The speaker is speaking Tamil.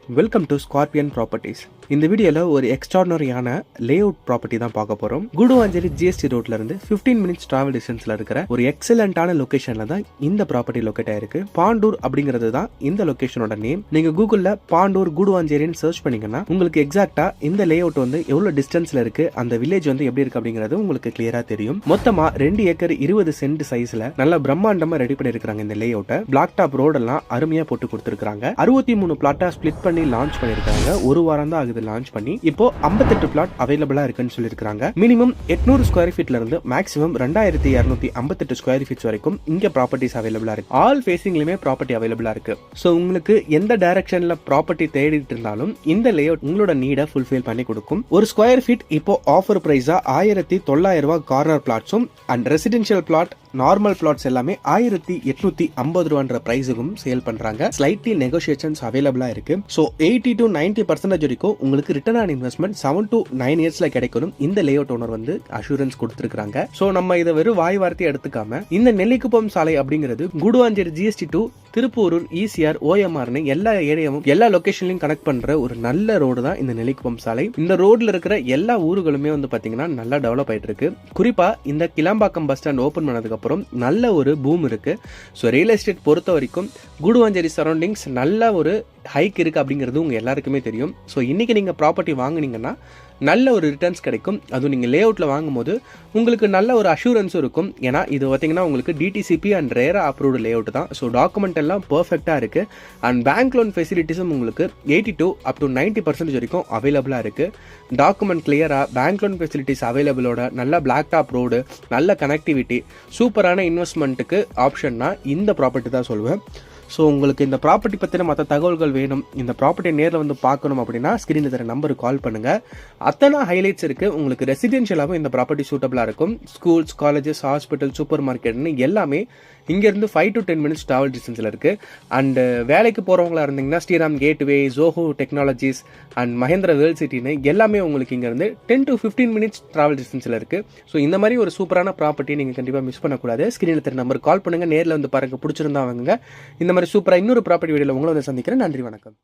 Welcome to scorpion properties. இந்த வீடியோவில் ஒரு எக்ஸ்ட்ராடனரியான லேஅவுட் ப்ராப்பர்ட்டி தான் பார்க்க போகிறோம். குடுவாஞ்சேரி ஜிஎஸ்டி ரோட்ல இருந்து 15 மினிட்ஸ் டிராவல் டிஸ்டன்ஸ்ல இருக்கிற ஒரு எக்ஸலண்டான லொகேஷன்ல தான் இந்த ப்ராப்பர்ட்டி லொக்கேட் ஆயிருக்கு. பாண்டூர் அப்படிங்கிறது தான் இந்த லொகேஷனோட நேம். நீங்க கூகுள்ல பாண்டூர் குடுவாஞ்சேரின்னு சர்ச் பண்ணீங்கன்னா உங்களுக்கு எக்ஸாக்டா இந்த லேஅவுட் வந்து எவ்வளவு டிஸ்டன்ஸ்ல இருக்கு, அந்த வில்லேஜ் வந்து எப்படி இருக்கு அப்படிங்கிறது உங்களுக்கு கிளியரா தெரியும். மொத்தமா 2 ஏக்கர் 20 சென்ட் சைஸ்ல நல்ல பிரம்மாண்டமா ரெடி பண்ணிருக்காங்க. இந்த லேஅவுட்டை பிளாக் டாப் ரோடெல்லாம் அருமையா போட்டு கொடுத்துருக்காங்க. 63 பிளாட்டா ஸ்பிளிட் பண்ணி லான்ச் பண்ணிருக்காங்க. ஒரு வாரம் தான் ஆகுது லான்ச் பண்ணி. இப்போ 58 பிளாட் அவைலபிளா இருக்குன்னு சொல்லிருக்காங்க. மினிமம் 800 ஸ்கொயர் ஃபீட்ல இருந்து மேக்ஸிமம் 2258 ஸ்கொயர் ஃபீட்ஸ் வரைக்கும் இங்க ப்ராப்பர்ட்டிஸ் அவைலபிளா இருக்கு. ஆல் ஃபேசிங்லயுமே ப்ராப்பர்ட்டி அவைலபிளா இருக்கு. சோ உங்களுக்கு எந்த டைரக்ஷன்ல ப்ராப்பர்ட்டி தேடிட்டு இருந்தாலும் இந்த லேஅவுட் உங்களோட நீட ஃபுல்ஃபில் பண்ணி கொடுக்கும். ஒரு ஸ்கொயர் ஃபீட் இப்போ ஆஃபர் பிரைஸா 1900 ரூபாய் கார்னர் பிளாட்ஸும் and residential plot normal plots எல்லாமே 1850 ரூபான்ற பிரைஸுக்கும் சேல் பண்றாங்க. ஸ்லைட்லி நெகோசியேஷன்ஸ் அவைலபிளா இருக்கு. சோ 80 to 90% வரைக்கும் உங்களுக்கு ரிட்டர்ன் ஆன் இன்வெஸ்ட்மெண்ட் 7 to 9 இயர்ஸ்ல கிடைக்கணும் இந்த லேஅவுட் ஓனர் வந்து அஷூரன்ஸ் கொடுத்திருக்காங்க. சோ நம்ம இதை வெறும் வாய் வார்த்தை எடுத்துக்காம இந்த நெல்லிக்குப்பம் சாலை அப்படிங்கிறது Guduvanchery GST to Thiruporur, ECR, ஓஎம்ஆர்னு எல்லா ஏரியாவும் எல்லா லொகேஷன்லயும் கனெக்ட் பண்ற ஒரு நல்ல ரோடு தான் இந்த நெல்லிக்குப்பம் சாலை. இந்த ரோட்ல இருக்கிற எல்லா ஊர்களுமே வந்து பாத்தீங்கன்னா நல்லா டெவலப் ஆயிட்டு இருக்கு. குறிப்பா இந்த கிளாம்பாக்கம் பஸ் ஸ்டாண்ட் ஓபன் பண்ணதுக்கு அப்புறம் நல்ல ஒரு பூம் இருக்கு. ஸோ ரியல் எஸ்டேட் பொறுத்த வரைக்கும் குடுவாஞ்சேரி சரௌண்டிங்ஸ் நல்ல ஒரு ஹைக் இருக்கு அப்படிங்கிறது உங்க எல்லாருக்குமே தெரியும். ஸோ இன்னைக்கு நீங்க ப்ராப்பர்ட்டி வாங்குனீங்கன்னா நல்ல ஒரு ரிட்டர்ன்ஸ் கிடைக்கும். அதுவும் நீங்கள் லேஅவுட்டில் வாங்கும்போது உங்களுக்கு நல்ல ஒரு அஷூரன்ஸும் இருக்கும். ஏன்னா இது பார்த்தீங்கன்னா உங்களுக்கு டிடிசிபி அண்ட் ரேரா அப்ரூவ்டு லேஅவுட் தான். ஸோ டாக்குமெண்ட் எல்லாம் பர்ஃபெக்டாக இருக்குது. அண்ட் பேங்க் லோன் ஃபெசிலிட்டிஸும் உங்களுக்கு 82 up to 90% வரைக்கும் அவைலபிளாக இருக்குது. டாக்குமெண்ட் கிளியராக பேங்க் லோன் ஃபெசிலிட்டிஸ் அவைலபிளோட நல்ல பிளாக் டாப் ரோடு, நல்ல கனெக்டிவிட்டி, சூப்பரான இன்வெஸ்ட்மெண்ட்டுக்கு ஆப்ஷன்னா இந்த ப்ராப்பர்ட்டி தான் சொல்லுவேன். ஸோ உங்களுக்கு இந்த ப்ராப்பர்ட்டி பற்றின மற்ற தகவல்கள் வேணும், இந்த ப்ராப்பர்ட்டியை நேரில் வந்து பார்க்கணும் அப்படின்னா ஸ்க்ரீனில் தர நம்பருக்கு கால் பண்ணுங்கள். அத்தனை ஹைலைட்ஸ் இருக்குது. உங்களுக்கு ரெசிடென்ஷியலாகவும் இந்த ப்ராப்பர்ட்டி சூட்டபிளாக இருக்கும். ஸ்கூல்ஸ், காலேஜஸ், ஹாஸ்பிட்டல், சூப்பர் மார்க்கெட்னு எல்லாமே இங்கேருந்து 5 to 10 மினிட்ஸ் ட்ராவல் டிஸ்டன்ஸில் இருக்குது. அண்ட் வேலைக்கு போகிறவங்களா இருந்தீங்கன்னா Sriram Gateway, Zoho Technologies and Mahindra World சிட்டின்னு எல்லாமே உங்களுக்கு இங்கேருந்து 10 to 15 மினிட்ஸ் ட்ராவல் டிஸ்டன்ஸில் இருக்குது. ஸோ இந்த மாதிரி ஒரு சூப்பரான ப்ராப்பர்ட்டி நீங்கள் கண்டிப்பாக மிஸ் பண்ணக்கூடாது. ஸ்க்ரீனில் தர நம்பருக்கு கால் பண்ணுங்கள், நேரில் வந்து பாருங்கள், பிடிச்சிருந்தா வாங்குங்க. இந்த மாதிரி சூப்பராக இன்னொரு ப்ராப்பர்ட்டி வீடியோவில் உங்களை வந்து சந்திக்கிறேன். நன்றி, வணக்கம்.